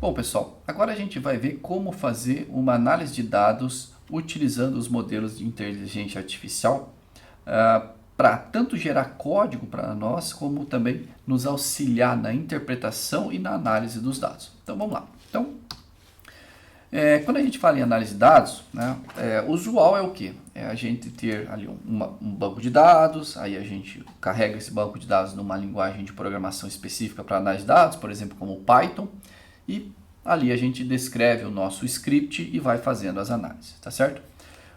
Bom, pessoal, agora a gente vai ver como fazer uma análise de dados utilizando os modelos de inteligência artificial para tanto gerar código para nós, como também nos auxiliar na interpretação e na análise dos dados. Então, vamos lá. Então, quando a gente fala em análise de dados, né, usual é o quê? É a gente ter ali um banco de dados, aí a gente carrega esse banco de dados numa linguagem de programação específica para análise de dados, por exemplo, como o Python, e ali a gente descreve o nosso script e vai fazendo as análises, tá certo?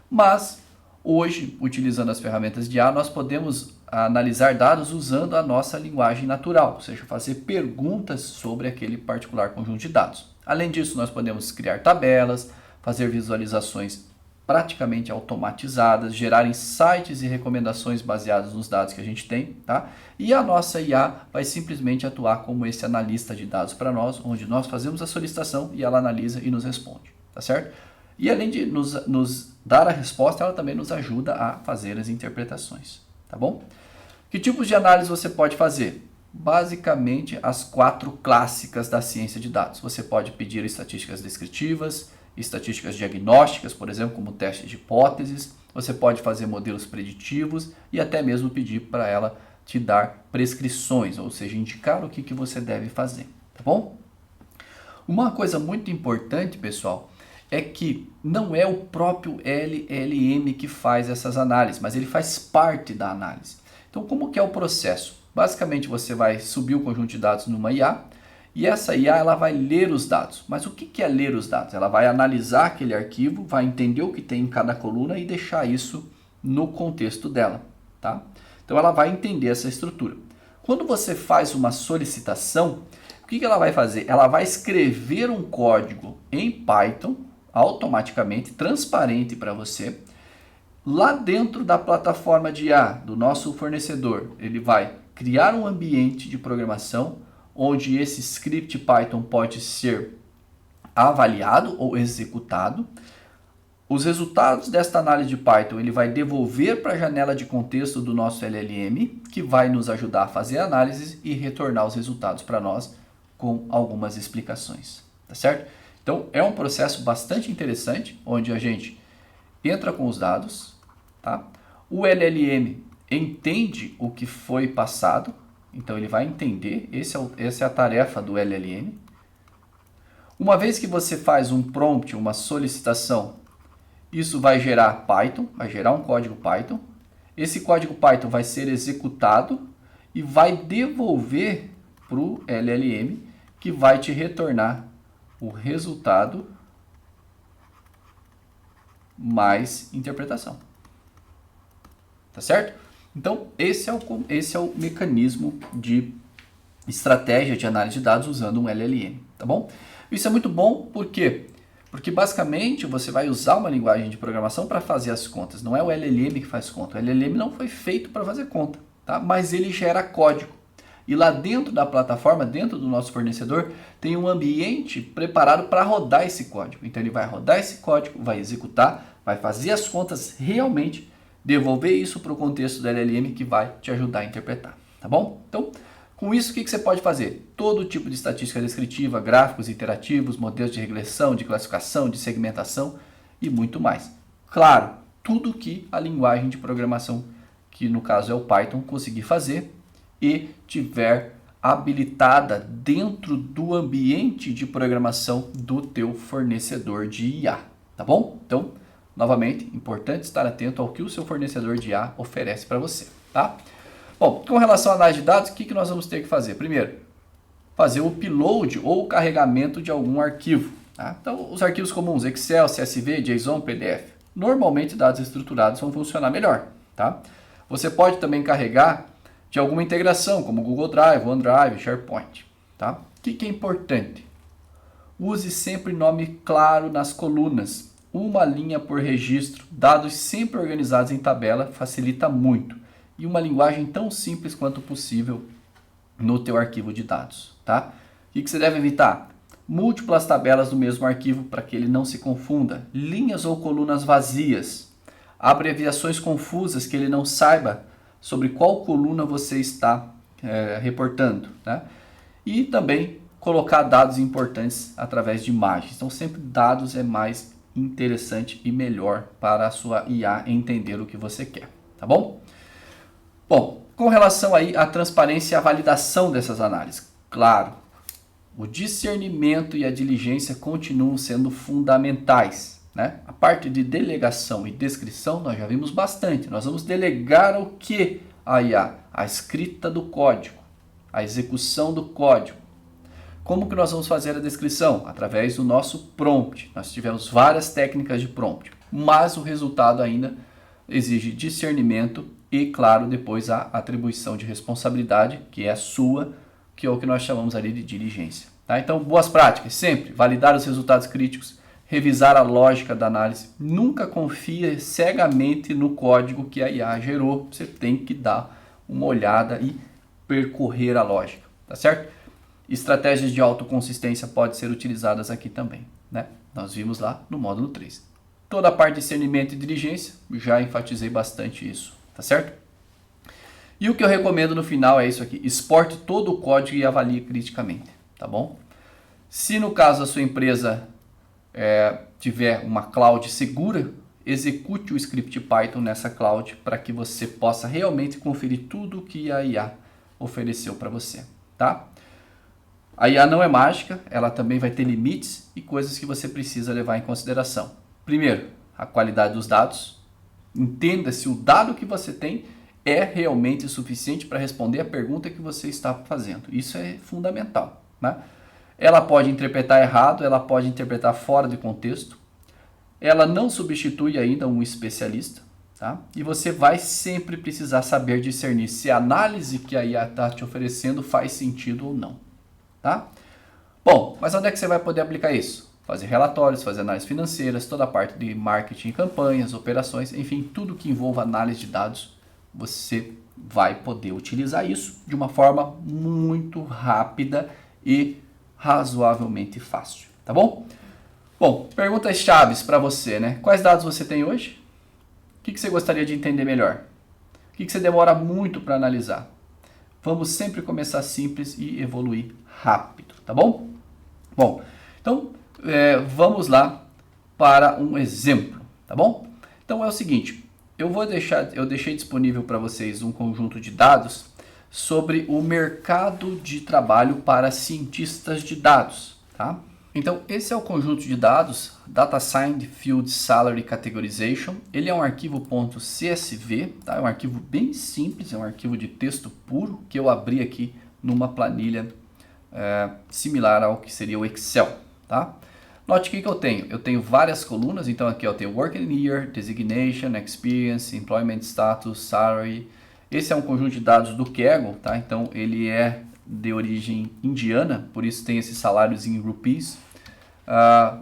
Mas hoje, utilizando as ferramentas de IA, nós podemos analisar dados usando a nossa linguagem natural, ou seja, fazer perguntas sobre aquele particular conjunto de dados. Além disso, nós podemos criar tabelas, fazer visualizações praticamente automatizadas, gerar insights e recomendações baseadas nos dados que a gente tem, tá? E a nossa IA vai simplesmente atuar como esse analista de dados para nós, onde nós fazemos a solicitação e ela analisa e nos responde, tá certo? E além de nos dar a resposta, ela também nos ajuda a fazer as interpretações, tá bom? Que tipos de análise você pode fazer? Basicamente, as 4 clássicas da ciência de dados. Você pode pedir estatísticas descritivas, estatísticas diagnósticas, por exemplo, como teste de hipóteses. Você pode fazer modelos preditivos e até mesmo pedir para ela te dar prescrições, ou seja, indicar o que você deve fazer, tá bom? Uma coisa muito importante, pessoal, é que não é o próprio LLM que faz essas análises, mas ele faz parte da análise. Então, como que é o processo? Basicamente, você vai subir o conjunto de dados numa IA, e essa IA ela vai ler os dados. Mas o que é ler os dados? Ela vai analisar aquele arquivo, vai entender o que tem em cada coluna e deixar isso no contexto dela, tá? Então, ela vai entender essa estrutura. Quando você faz uma solicitação, o que ela vai fazer? Ela vai escrever um código em Python, automaticamente, transparente para você. Lá dentro da plataforma de IA do nosso fornecedor, ele vai criar um ambiente de programação onde esse script Python pode ser avaliado ou executado. Os resultados desta análise de Python ele vai devolver para a janela de contexto do nosso LLM, que vai nos ajudar a fazer a análise e retornar os resultados para nós com algumas explicações, tá certo? Então, é um processo bastante interessante, onde a gente entra com os dados, tá? O LLM entende o que foi passado, então ele vai entender, essa é a tarefa do LLM. Uma vez que você faz um prompt, uma solicitação, isso vai gerar Python, vai gerar um código Python. Esse código Python vai ser executado e vai devolver para o LLM, que vai te retornar o resultado mais interpretação. Tá certo? Então, esse é o mecanismo de estratégia de análise de dados usando um LLM, tá bom? Isso é muito bom, por quê? Porque basicamente você vai usar uma linguagem de programação para fazer as contas. Não é o LLM que faz conta. O LLM não foi feito para fazer conta, tá? Mas ele gera código. E lá dentro da plataforma, dentro do nosso fornecedor, tem um ambiente preparado para rodar esse código. Então ele vai rodar esse código, vai executar, vai fazer as contas realmente, devolver isso para o contexto do LLM que vai te ajudar a interpretar, tá bom? Então, com isso, o que você pode fazer? Todo tipo de estatística descritiva, gráficos interativos, modelos de regressão, de classificação, de segmentação e muito mais. Claro, tudo que a linguagem de programação, que no caso é o Python, conseguir fazer e tiver habilitada dentro do ambiente de programação do teu fornecedor de IA, tá bom? Então, novamente, importante estar atento ao que o seu fornecedor de IA oferece para você, tá? Bom, com relação à análise de dados, o que nós vamos ter que fazer? Primeiro, fazer o upload ou o carregamento de algum arquivo, tá? Então, os arquivos comuns, Excel, CSV, JSON, PDF. Normalmente, dados estruturados vão funcionar melhor, tá? Você pode também carregar de alguma integração, como Google Drive, OneDrive, SharePoint, tá? O que é importante? Use sempre nome claro nas colunas, uma linha por registro, dados sempre organizados em tabela facilita muito, e uma linguagem tão simples quanto possível no teu arquivo de dados, tá? O que você deve evitar? Múltiplas tabelas do mesmo arquivo para que ele não se confunda, linhas ou colunas vazias, abreviações confusas que ele não saiba sobre qual coluna você está reportando, tá? E também colocar dados importantes através de imagens. Então sempre dados é mais interessante e melhor para a sua IA entender o que você quer, tá bom? Bom, com relação aí à transparência e à validação dessas análises, claro, o discernimento e a diligência continuam sendo fundamentais, né? A parte de delegação e descrição nós já vimos bastante. Nós vamos delegar o que a IA? A escrita do código, a execução do código. Como que nós vamos fazer a descrição? Através do nosso prompt. Nós tivemos várias técnicas de prompt, mas o resultado ainda exige discernimento e, claro, depois a atribuição de responsabilidade, que é a sua, que é o que nós chamamos ali de diligência. Tá? Então, boas práticas, sempre validar os resultados críticos, revisar a lógica da análise. Nunca confie cegamente no código que a IA gerou. Você tem que dar uma olhada e percorrer a lógica, tá certo? Estratégias de autoconsistência podem ser utilizadas aqui também, né? Nós vimos lá no módulo 3. Toda a parte de discernimento e diligência, já enfatizei bastante isso, tá certo? E o que eu recomendo no final é isso aqui: exporte todo o código e avalie criticamente, tá bom? Se no caso a sua empresa tiver uma cloud segura, execute o script Python nessa cloud para que você possa realmente conferir tudo o que a IA ofereceu para você, tá? A IA não é mágica, ela também vai ter limites e coisas que você precisa levar em consideração. Primeiro, a qualidade dos dados. Entenda se o dado que você tem é realmente suficiente para responder a pergunta que você está fazendo. Isso é fundamental, né? Ela pode interpretar errado, ela pode interpretar fora de contexto. Ela não substitui ainda um especialista, tá? E você vai sempre precisar saber discernir se a análise que a IA está te oferecendo faz sentido ou não. Tá? Bom, mas onde é que você vai poder aplicar isso? Fazer relatórios, fazer análises financeiras, toda a parte de marketing, campanhas, operações, enfim, tudo que envolva análise de dados, você vai poder utilizar isso de uma forma muito rápida e razoavelmente fácil, tá bom? Bom, perguntas chaves para você, né? Quais dados você tem hoje? O que você gostaria de entender melhor? O que você demora muito para analisar? Vamos sempre começar simples e evoluir rápido, tá bom? Bom, então vamos lá para um exemplo, tá bom? Então é o seguinte, eu deixei disponível para vocês um conjunto de dados sobre o mercado de trabalho para cientistas de dados, tá? Então esse é o conjunto de dados Data Science Field Salary Categorization. Ele é um arquivo .csv, tá? É um arquivo bem simples, é um arquivo de texto puro que eu abri aqui numa planilha similar ao que seria o Excel, tá? Note o que eu tenho. Eu tenho várias colunas, então aqui eu tenho Working Year, Designation, Experience, Employment Status, Salary. Esse é um conjunto de dados do Kaggle, tá? Então ele é de origem indiana, por isso tem esses salários em rupees.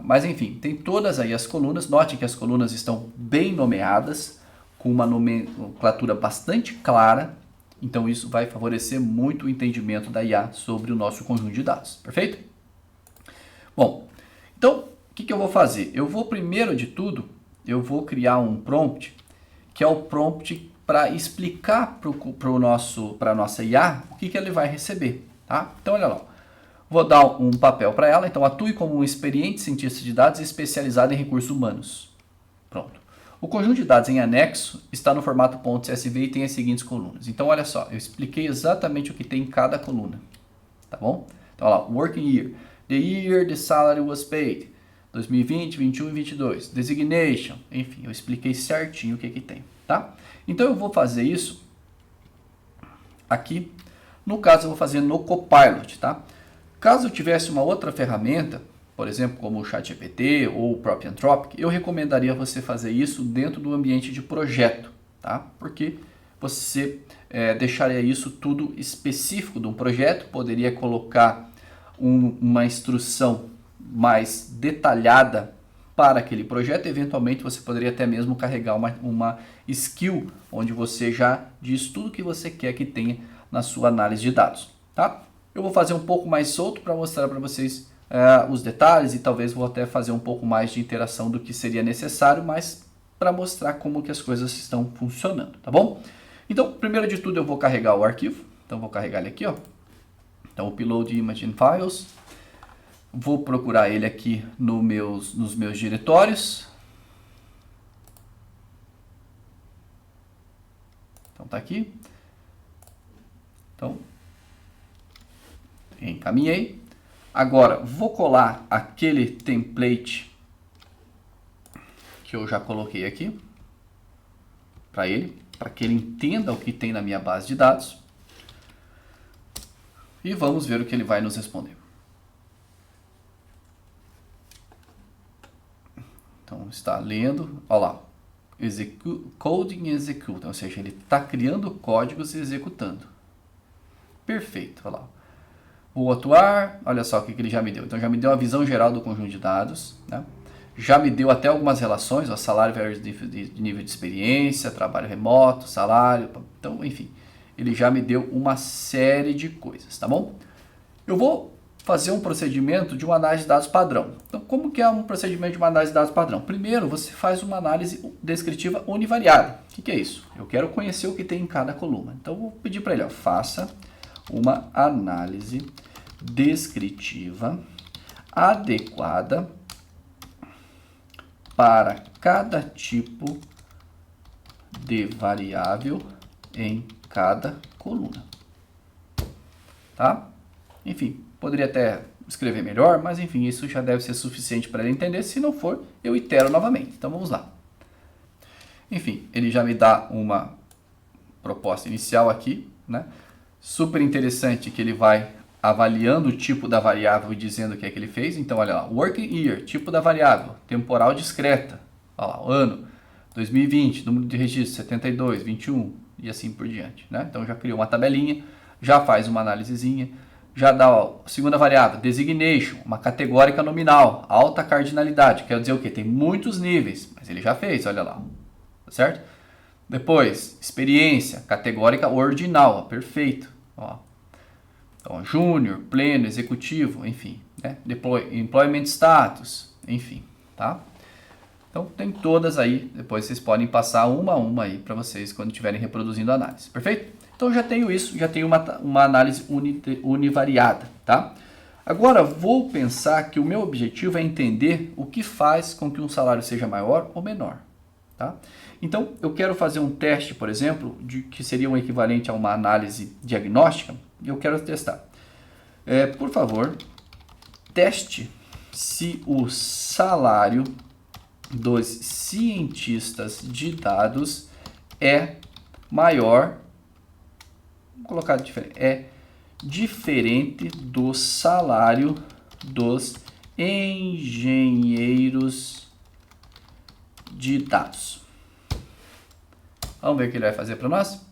Mas enfim, tem todas aí as colunas. Note que as colunas estão bem nomeadas, com uma nomenclatura bastante clara. Então isso vai favorecer muito o entendimento da IA sobre o nosso conjunto de dados. Perfeito? Bom, então o que eu vou fazer? Eu vou, primeiro de tudo, eu vou criar um prompt, que é o prompt para explicar para a nossa IA o que ele vai receber. Tá? Então olha lá. Vou dar um papel para ela. Então, atue como um experiente cientista de dados especializado em recursos humanos. Pronto. O conjunto de dados em anexo está no formato .csv e tem as seguintes colunas. Então, olha só, eu expliquei exatamente o que tem em cada coluna. Tá bom? Então, olha lá, Working Year. The year the salary was paid. 2020, 21 e 22. Designation. Enfim, eu expliquei certinho o que tem. Tá? Então, eu vou fazer isso aqui. No caso, eu vou fazer no Copilot, tá? Caso eu tivesse uma outra ferramenta, por exemplo, como o ChatGPT ou o próprio Anthropic, eu recomendaria você fazer isso dentro do ambiente de projeto, tá? Porque você deixaria isso tudo específico de um projeto, poderia colocar uma instrução mais detalhada para aquele projeto. Eventualmente você poderia até mesmo carregar uma skill onde você já diz tudo que você quer que tenha na sua análise de dados, tá? Eu vou fazer um pouco mais solto para mostrar para vocês os detalhes e talvez vou até fazer um pouco mais de interação do que seria necessário, mas para mostrar como que as coisas estão funcionando, tá bom? Então, primeiro de tudo eu vou carregar o arquivo, então vou carregar ele aqui, ó. Então, upload image and files, Vou procurar ele aqui nos meus diretórios. Então tá aqui. Então, encaminhei. Agora, vou colar aquele template que eu já coloquei aqui para que ele entenda o que tem na minha base de dados. E vamos ver o que ele vai nos responder. Então, está lendo, olha lá, coding execute, ou seja, ele está criando códigos e executando. Perfeito, olha lá. Vou atuar, olha só o que ele já me deu. Então, já me deu uma visão geral do conjunto de dados, né? Já me deu até algumas relações, ó, salário versus de nível de experiência, trabalho remoto, salário, então, enfim. Ele já me deu uma série de coisas, tá bom? Eu vou fazer um procedimento de uma análise de dados padrão. Então, como que é um procedimento de uma análise de dados padrão? Primeiro, você faz uma análise descritiva univariada. O que é isso? Eu quero conhecer o que tem em cada coluna. Então, eu vou pedir para ele, ó, faça uma análise descritiva adequada para cada tipo de variável em cada coluna. Tá? Enfim, poderia até escrever melhor, mas enfim, isso já deve ser suficiente para ele entender. Se não for, eu itero novamente. Então vamos lá. Enfim, ele já me dá uma proposta inicial aqui, né? Super interessante que ele vai avaliando o tipo da variável e dizendo o que é que ele fez. Então, olha lá, working year, tipo da variável, temporal discreta, olha lá, o ano, 2020, número de registro, 72, 21 e assim por diante, né? Então, já criou uma tabelinha, já faz uma análisezinha, já dá a segunda variável, designation, uma categórica nominal, alta cardinalidade, quer dizer o quê? Tem muitos níveis, mas ele já fez, olha lá, tá certo? Depois, experiência, categórica ordinal, ó, perfeito, ó. Então, júnior, pleno, executivo, enfim, né? Employment status, enfim, tá? Então, tem todas aí, depois vocês podem passar uma a uma aí para vocês quando estiverem reproduzindo a análise, perfeito? Então, já tenho isso, já tenho uma análise univariada, tá? Agora, vou pensar que o meu objetivo é entender o que faz com que um salário seja maior ou menor, tá? Então, eu quero fazer um teste, por exemplo, que seria um equivalente a uma análise diagnóstica, e eu quero testar. Por favor, teste se o salário dos cientistas de dados é maior, vou colocar diferente, é diferente do salário dos engenheiros de dados. Vamos ver o que ele vai fazer para nós?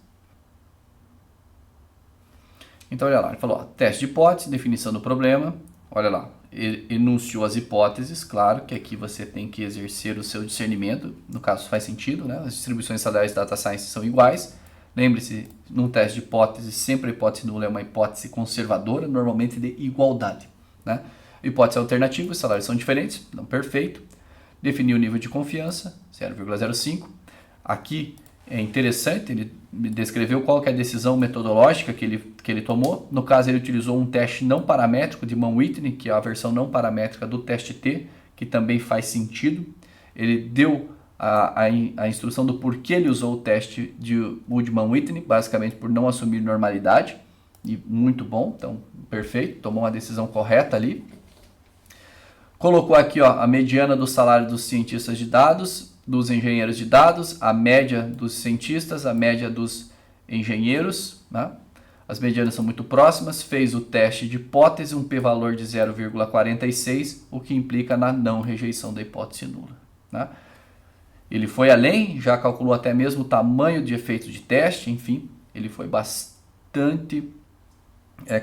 Então, olha lá, ele falou, ó, teste de hipótese, definição do problema, olha lá, ele enunciou as hipóteses, claro que aqui você tem que exercer o seu discernimento, no caso faz sentido, né? As distribuições salariais de data science são iguais, lembre-se, num teste de hipótese, sempre a hipótese nula é uma hipótese conservadora, normalmente de igualdade, né? Hipótese alternativa, os salários são diferentes, não perfeito, definir o nível de confiança, 0,05, aqui é interessante, ele descreveu qual que é a decisão metodológica que ele tomou. No caso, ele utilizou um teste não paramétrico de Mann-Whitney, que é a versão não paramétrica do teste T, que também faz sentido. Ele deu a instrução do porquê ele usou o teste de Mann-Whitney, basicamente por não assumir normalidade, e muito bom, então perfeito, tomou uma decisão correta ali. Colocou aqui, ó, a mediana do salário dos cientistas de dados, dos engenheiros de dados, a média dos cientistas, a média dos engenheiros, né? As medianas são muito próximas, fez o teste de hipótese, um p-valor de 0,46, o que implica na não rejeição da hipótese nula, né? Ele foi além, já calculou até mesmo o tamanho de efeito de teste, enfim, ele foi bastante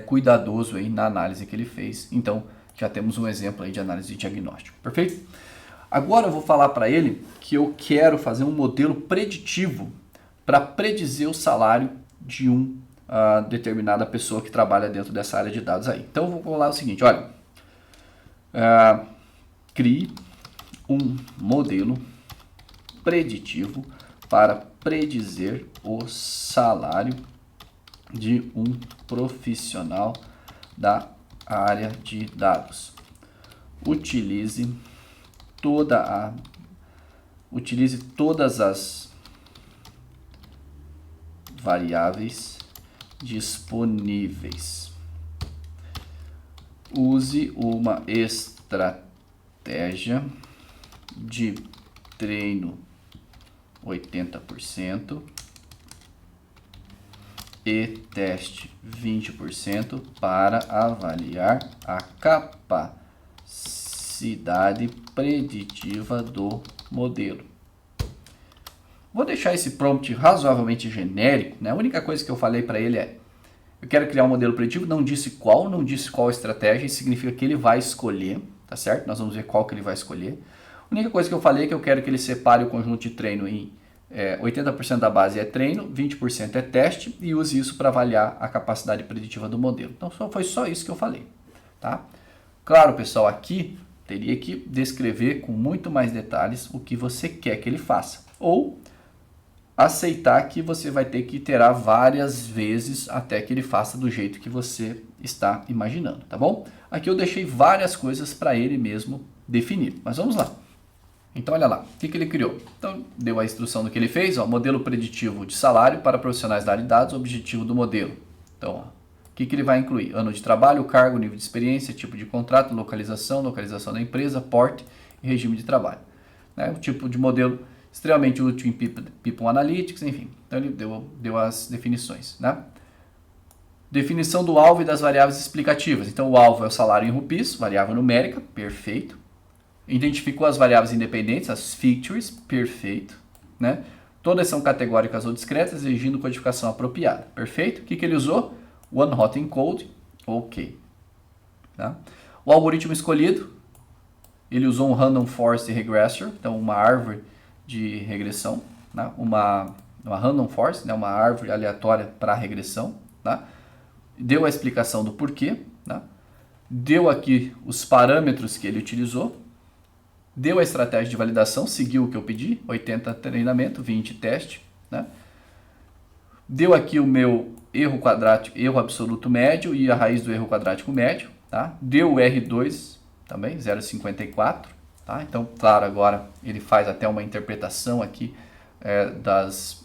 cuidadoso aí na análise que ele fez. Então, já temos um exemplo aí de análise de diagnóstico, perfeito? Agora eu vou falar para ele que eu quero fazer um modelo preditivo para predizer o salário de determinada pessoa que trabalha dentro dessa área de dados aí. Então eu vou falar o seguinte, olha, crie um modelo preditivo para predizer o salário de um profissional da área de dados. utilize todas as variáveis disponíveis. Use uma estratégia de treino 80% e teste 20% para avaliar a capacidade preditiva do modelo. Vou deixar esse prompt razoavelmente genérico, né? A única coisa que eu falei para ele é: eu quero criar um modelo preditivo, não disse qual estratégia, isso significa que ele vai escolher, tá certo? Nós vamos ver qual que ele vai escolher. A única coisa que eu falei é que eu quero que ele separe o conjunto de treino em 80% da base é treino, 20% é teste e use isso para avaliar a capacidade preditiva do modelo. Então foi só isso que eu falei, tá? Claro, pessoal, aqui teria que descrever com muito mais detalhes o que você quer que ele faça. Ou aceitar que você vai ter que iterar várias vezes até que ele faça do jeito que você está imaginando, tá bom? Aqui eu deixei várias coisas para ele mesmo definir, mas vamos lá. Então, olha lá, o que ele criou? Então, deu a instrução do que ele fez, ó, modelo preditivo de salário para profissionais da área de dados, objetivo do modelo. Então, ó, o que ele vai incluir? Ano de trabalho, cargo, nível de experiência, tipo de contrato, localização da empresa, porte e regime de trabalho. Né? O tipo de modelo extremamente útil em People Analytics, enfim. Então, ele deu as definições, né? Definição do alvo e das variáveis explicativas. Então, o alvo é o salário em rupees, variável numérica, perfeito. Identificou as variáveis independentes, as features, perfeito, né? Todas são categóricas ou discretas, exigindo codificação apropriada, perfeito. O que ele usou? One Hot Encode, ok. Tá? O algoritmo escolhido, ele usou um Random Forest Regressor, então uma árvore de regressão, né? uma Random Forest, né? Uma árvore aleatória para regressão, tá? Deu a explicação do porquê, tá? Deu aqui os parâmetros que ele utilizou, deu a estratégia de validação, seguiu o que eu pedi, 80 treinamento, 20 teste, né? Deu aqui o meu erro quadrático, erro absoluto médio e a raiz do erro quadrático médio, tá? Deu o R2 também, 0,54, tá? Então, claro, agora ele faz até uma interpretação aqui das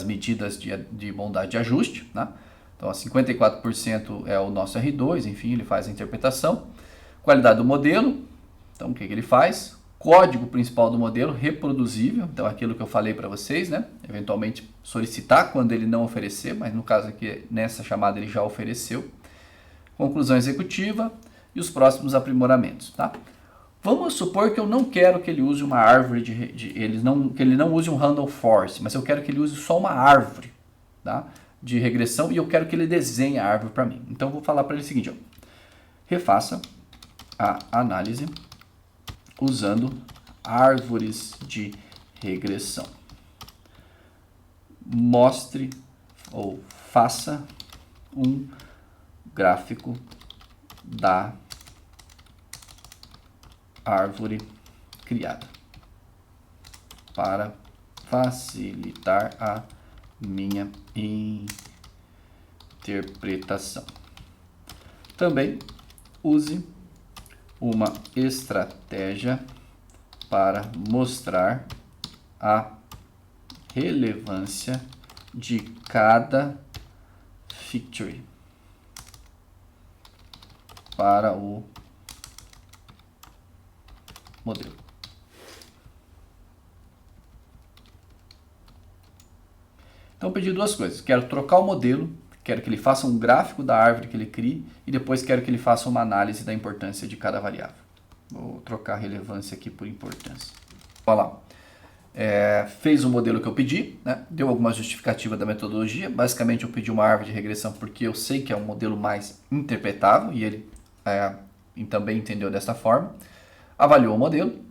medidas de bondade de ajuste, né? Então, 54% é o nosso R2, enfim, ele faz a interpretação. Qualidade do modelo. Então, o que ele faz? Código principal do modelo, reproduzível. Então, aquilo que eu falei para vocês, né? Eventualmente solicitar quando ele não oferecer, mas no caso aqui, nessa chamada, ele já ofereceu. Conclusão executiva e os próximos aprimoramentos, tá? Vamos supor que eu não quero que ele use uma árvore, que ele não use um Random Forest, mas eu quero que ele use só uma árvore, tá? De regressão e eu quero que ele desenhe a árvore para mim. Então, eu vou falar para ele o seguinte, ó. Refaça a análise usando árvores de regressão. Mostre ou faça um gráfico da árvore criada para facilitar a minha interpretação. Também use uma estratégia para mostrar a relevância de cada feature para o modelo. Então eu pedi duas coisas. Quero trocar o modelo, quero que ele faça um gráfico da árvore que ele crie e depois quero que ele faça uma análise da importância de cada variável. Vou trocar a relevância aqui por importância. Olha lá. Fez o modelo que eu pedi, né? Deu alguma justificativa da metodologia. Basicamente eu pedi uma árvore de regressão porque eu sei que é um modelo mais interpretável e ele também entendeu dessa forma. Avaliou o modelo.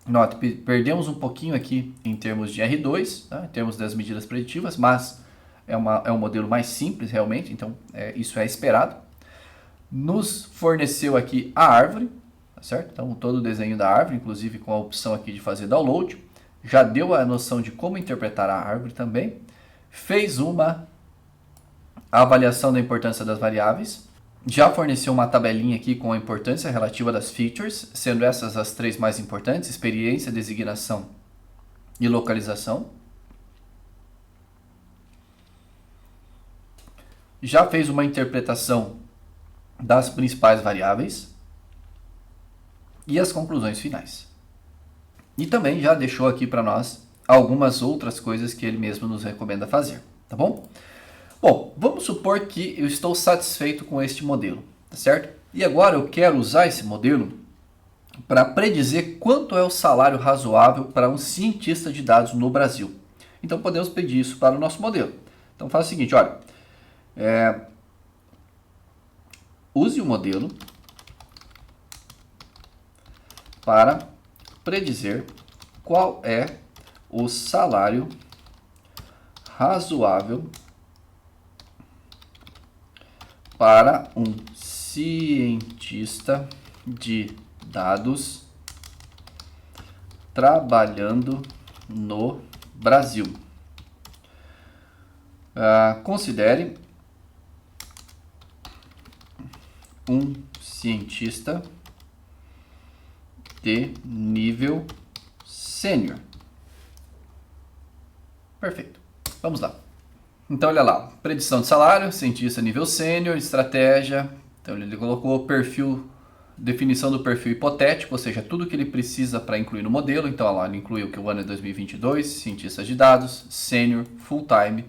Nota, perdemos um pouquinho aqui em termos de R2, tá? Em termos das medidas preditivas, mas é um modelo mais simples realmente, então isso é esperado. Nos forneceu aqui a árvore, tá certo? Então todo o desenho da árvore, inclusive com a opção aqui de fazer download. Já deu a noção de como interpretar a árvore também. Fez uma avaliação da importância das variáveis, Já forneceu uma tabelinha aqui com a importância relativa das features, sendo essas as 3 mais importantes: experiência, designação e localização. Já fez uma interpretação das principais variáveis e as conclusões finais. E também já deixou aqui para nós algumas outras coisas que ele mesmo nos recomenda fazer, tá bom? Bom, vamos supor que eu estou satisfeito com este modelo, tá certo? E agora eu quero usar esse modelo para predizer quanto é o salário razoável para um cientista de dados no Brasil. Então podemos pedir isso para o nosso modelo. Então faz o seguinte, olha, use o modelo para predizer qual é o salário razoável para um cientista de dados trabalhando no Brasil. Considere um cientista de nível sênior. Perfeito. Vamos lá. Então, olha lá. Predição de salário, cientista nível sênior, estratégia. Então, ele colocou perfil, definição do perfil hipotético, ou seja, tudo que ele precisa para incluir no modelo. Então, olha lá, ele incluiu que o ano é 2022, cientista de dados, sênior, full-time,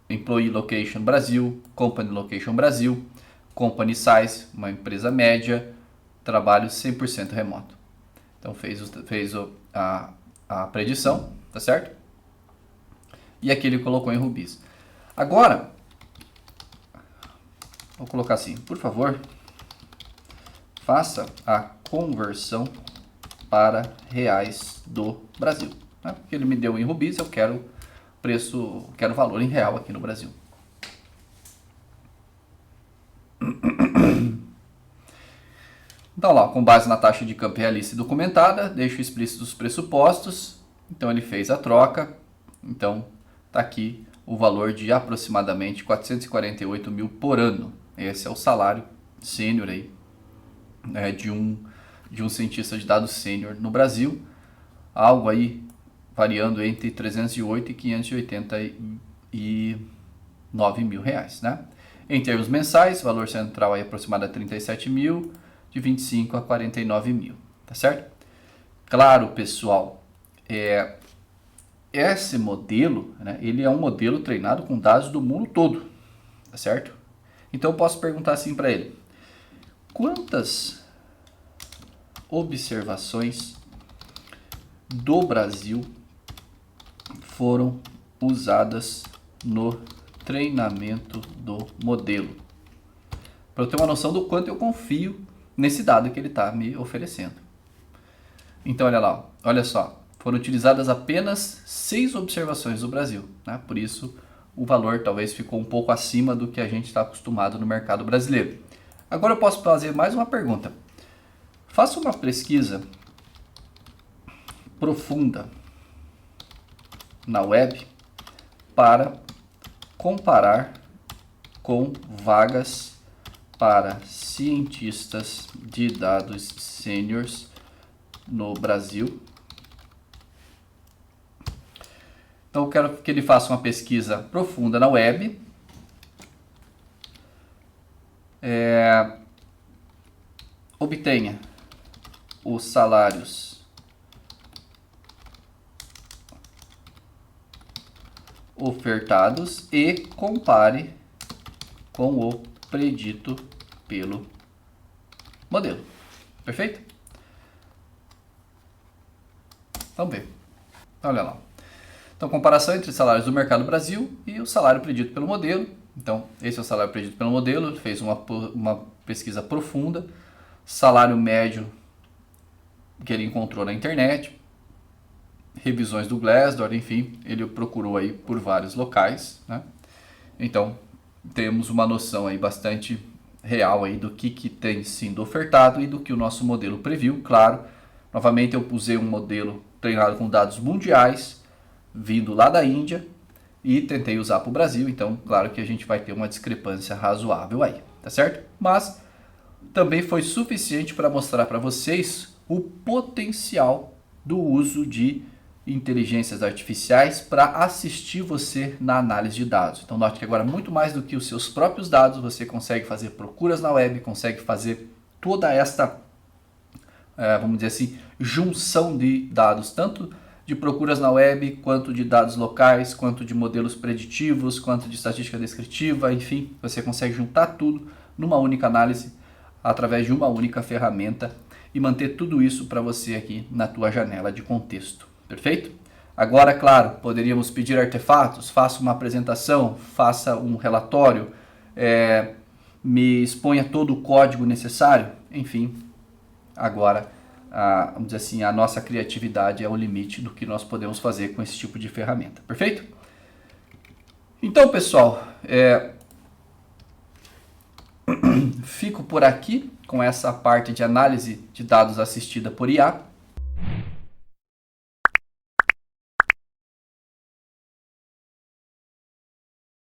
employee location Brasil, company location Brasil, company size, uma empresa média, trabalho 100% remoto. Então fez a predição, tá certo? E aqui ele colocou em rubis. Agora, vou colocar assim, por favor, faça a conversão para reais do Brasil. Né? Porque ele me deu em rubis, eu quero preço, quero valor em real aqui no Brasil. Então lá, com base na taxa de câmbio realista e documentada, deixo explícito os pressupostos. Então ele fez a troca. Então está aqui o valor de aproximadamente 448 mil por ano. Esse é o salário sênior aí, né, de um cientista de dados sênior no Brasil. Algo aí variando entre 308 e 589 mil reais, né? Em termos mensais, valor central aí aproximado a 37 mil, de 25 a 49 mil, tá certo? Claro, pessoal, esse modelo, né, ele é um modelo treinado com dados do mundo todo, tá certo? Então eu posso perguntar assim para ele: quantas observações do Brasil foram usadas no treinamento do modelo? Para eu ter uma noção do quanto eu confio nesse dado que ele está me oferecendo. Então olha lá, olha só, foram utilizadas apenas 6 observações do Brasil, né? Por isso o valor talvez ficou um pouco acima do que a gente está acostumado no mercado brasileiro. Agora eu posso fazer mais uma pergunta. Faça uma pesquisa profunda na web para comparar com vagas para cientistas de dados sêniors no Brasil. Então eu quero que ele faça uma pesquisa profunda na web. Obtenha os salários ofertados e compare com o predito pelo modelo. Perfeito? Vamos ver. Olha lá. Então, comparação entre salários do mercado Brasil e o salário predito pelo modelo. Então, esse é o salário predito pelo modelo. Ele fez uma pesquisa profunda. Salário médio que ele encontrou na internet. Revisões do Glassdoor, enfim. Ele procurou aí por vários locais, né? Então, temos uma noção aí bastante real aí do que tem sido ofertado e do que o nosso modelo previu. Claro, novamente eu usei um modelo treinado com dados mundiais, vindo lá da Índia, e tentei usar para o Brasil. Então, claro que a gente vai ter uma discrepância razoável aí, tá certo? Mas também foi suficiente para mostrar para vocês o potencial do uso de inteligências artificiais para assistir você na análise de dados. Então note que agora, muito mais do que os seus próprios dados, você consegue fazer procuras na web, consegue fazer toda esta, vamos dizer assim, junção de dados, tanto de procuras na web, quanto de dados locais, quanto de modelos preditivos, quanto de estatística descritiva, enfim, você consegue juntar tudo numa única análise, através de uma única ferramenta e manter tudo isso para você aqui na tua janela de contexto. Perfeito? Agora, claro, poderíamos pedir artefatos, faça uma apresentação, faça um relatório, me exponha todo o código necessário, enfim, agora, vamos dizer assim, a nossa criatividade é o limite do que nós podemos fazer com esse tipo de ferramenta. Perfeito? Então, pessoal, fico por aqui com essa parte de análise de dados assistida por IA.